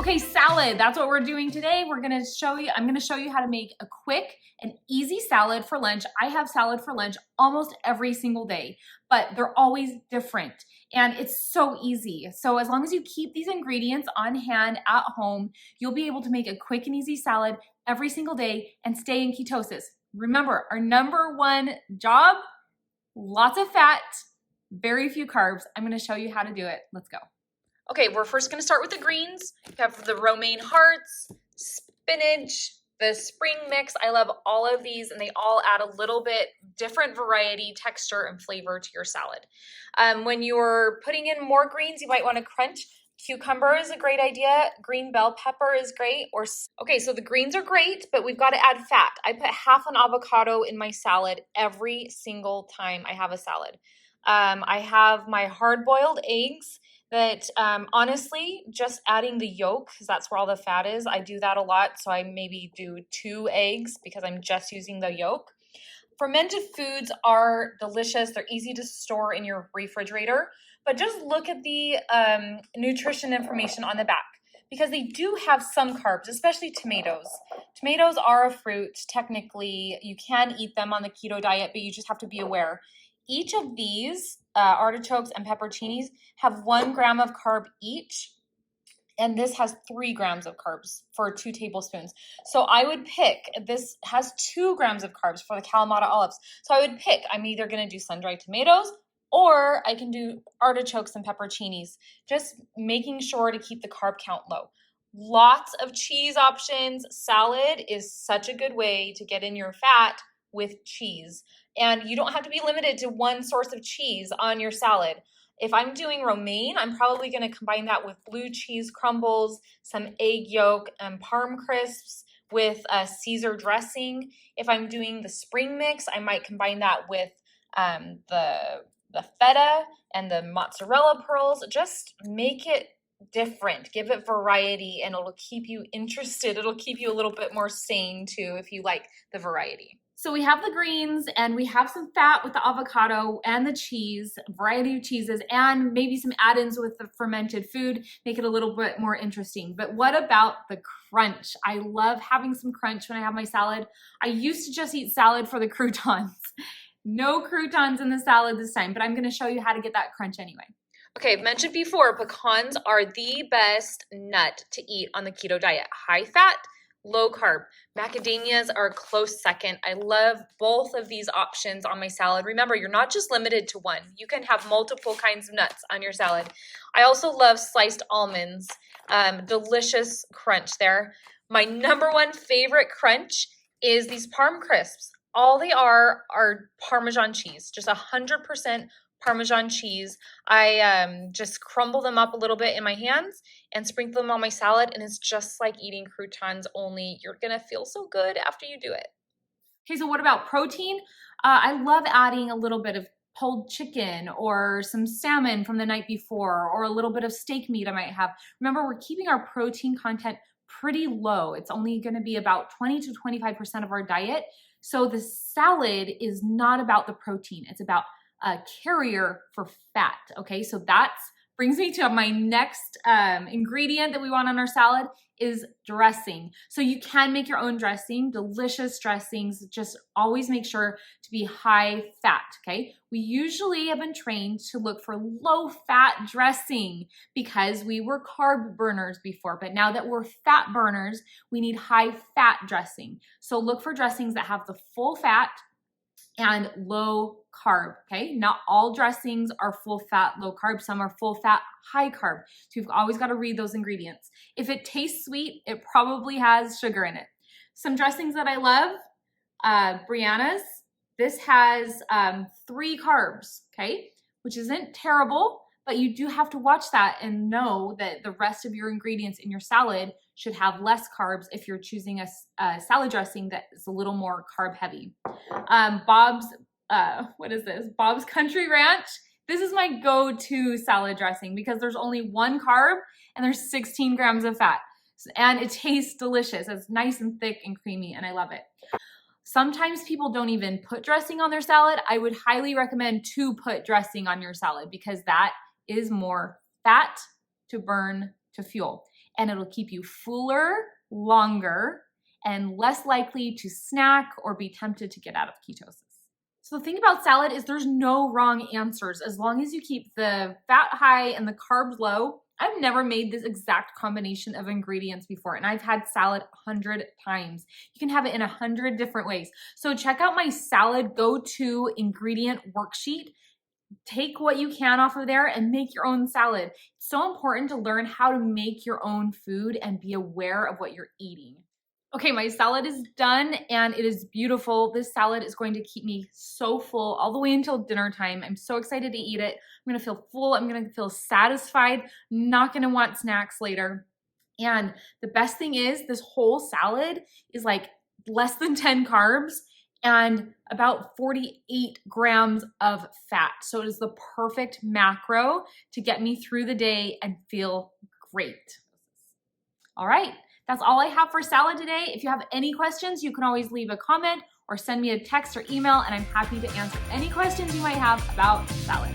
Okay, salad, that's what we're doing today. I'm gonna show you how to make a quick and easy salad for lunch. I have salad for lunch almost every single day, but they're always different and it's so easy. So as long as you keep these ingredients on hand at home, you'll be able to make a quick and easy salad every single day and stay in ketosis. Remember, our number one job, lots of fat, very few carbs. I'm gonna show you how to do it. Let's go. Okay, we're first gonna start with the greens. You have the romaine hearts, spinach, the spring mix. I love all of these and they all add a little bit different variety, texture, and flavor to your salad. When you're putting in more greens, you might wanna crunch. Cucumber is a great idea. Green bell pepper is great. Okay, so the greens are great, but we've gotta add fat. I put half an avocado in my salad every single time I have a salad. I have my hard-boiled eggs that honestly, just adding the yolk, because that's where all the fat is, I do that a lot, so I maybe do 2 eggs because I'm just using the yolk. Fermented foods are delicious. They're easy to store in your refrigerator, but just look at the nutrition information on the back because they do have some carbs, especially tomatoes. Tomatoes are a fruit. Technically, you can eat them on the keto diet, but you just have to be aware. Each of these artichokes and pepperoncinis have 1 gram of carb each, and this has 3 grams of carbs for 2 tablespoons. So I would pick, this has 2 grams of carbs for the Kalamata olives. So I would pick, I'm either gonna do sun-dried tomatoes or I can do artichokes and pepperoncinis, just making sure to keep the carb count low. Lots of cheese options. Salad is such a good way to get in your fat with cheese. And you don't have to be limited to one source of cheese on your salad. If I'm doing romaine, I'm probably going to combine that with blue cheese crumbles, some egg yolk, and parm crisps with Caesar dressing. If I'm doing the spring mix, I might combine that with the feta and the mozzarella pearls. Just make it different, give it variety, and it'll keep you interested. It'll keep you a little bit more sane too if you like the variety. So we have the greens and we have some fat with the avocado and the cheese, variety of cheeses, and maybe some add-ins with the fermented food, make it a little bit more interesting. But what about the crunch? I love having some crunch when I have my salad. I used to just eat salad for the croutons. No croutons in the salad this time, but I'm gonna show you how to get that crunch anyway. Okay, I've mentioned before, pecans are the best nut to eat on the keto diet. High fat, low carb. Macadamias are a close second. I love both of these options on my salad. Remember, you're not just limited to one. You can have multiple kinds of nuts on your salad. I also love sliced almonds. Delicious crunch there. My number one favorite crunch is these parm crisps. All they are Parmesan cheese, just 100% Parmesan cheese. I just crumble them up a little bit in my hands and sprinkle them on my salad, and it's just like eating croutons, only you're gonna feel so good after you do it. Okay, so what about protein? I love adding a little bit of pulled chicken or some salmon from the night before or a little bit of steak meat I might have. Remember, we're keeping our protein content pretty low. It's only gonna be about 20 to 25% of our diet. So the salad is not about the protein. It's about a carrier for fat, okay? So that brings me to my next ingredient that we want on our salad is dressing. So you can make your own dressing, delicious dressings. Just always make sure to be high fat, okay? We usually have been trained to look for low fat dressing because we were carb burners before, but now that we're fat burners, we need high fat dressing. So look for dressings that have the full fat and low carb, okay? Not all dressings are full fat, low carb. Some are full fat, high carb. So you've always got to read those ingredients. If it tastes sweet, it probably has sugar in it. Some dressings that I love, Brianna's. This has 3 carbs, okay? Which isn't terrible, but you do have to watch that and know that the rest of your ingredients in your salad should have less carbs if you're choosing a salad dressing that is a little more carb heavy. Bob's, what is this? Bob's Country Ranch. This is my go-to salad dressing because there's only 1 carb and there's 16 grams of fat. And it tastes delicious. It's nice and thick and creamy and I love it. Sometimes people don't even put dressing on their salad. I would highly recommend to put dressing on your salad because that is more fat to burn to fuel. and it'll keep you fuller longer and less likely to snack or be tempted to get out of ketosis. So the thing about salad is there's no wrong answers as long as you keep the fat high and the carbs low. I've never made this exact combination of ingredients before, and I've had salad 100 times. You can have it in 100 different ways. So check out my salad go-to ingredient worksheet. Take what you can off of there and make your own salad. It's so important to learn how to make your own food and be aware of what you're eating. Okay, my salad is done and it is beautiful. This salad is going to keep me so full all the way until dinner time. I'm so excited to eat it. I'm gonna feel full, I'm gonna feel satisfied, not gonna want snacks later. And the best thing is this whole salad is like less than 10 carbs and about 48 grams of fat. So it is the perfect macro to get me through the day and feel great. All right. That's all I have for salad today. If you have any questions, you can always leave a comment or send me a text or email, and I'm happy to answer any questions you might have about salad.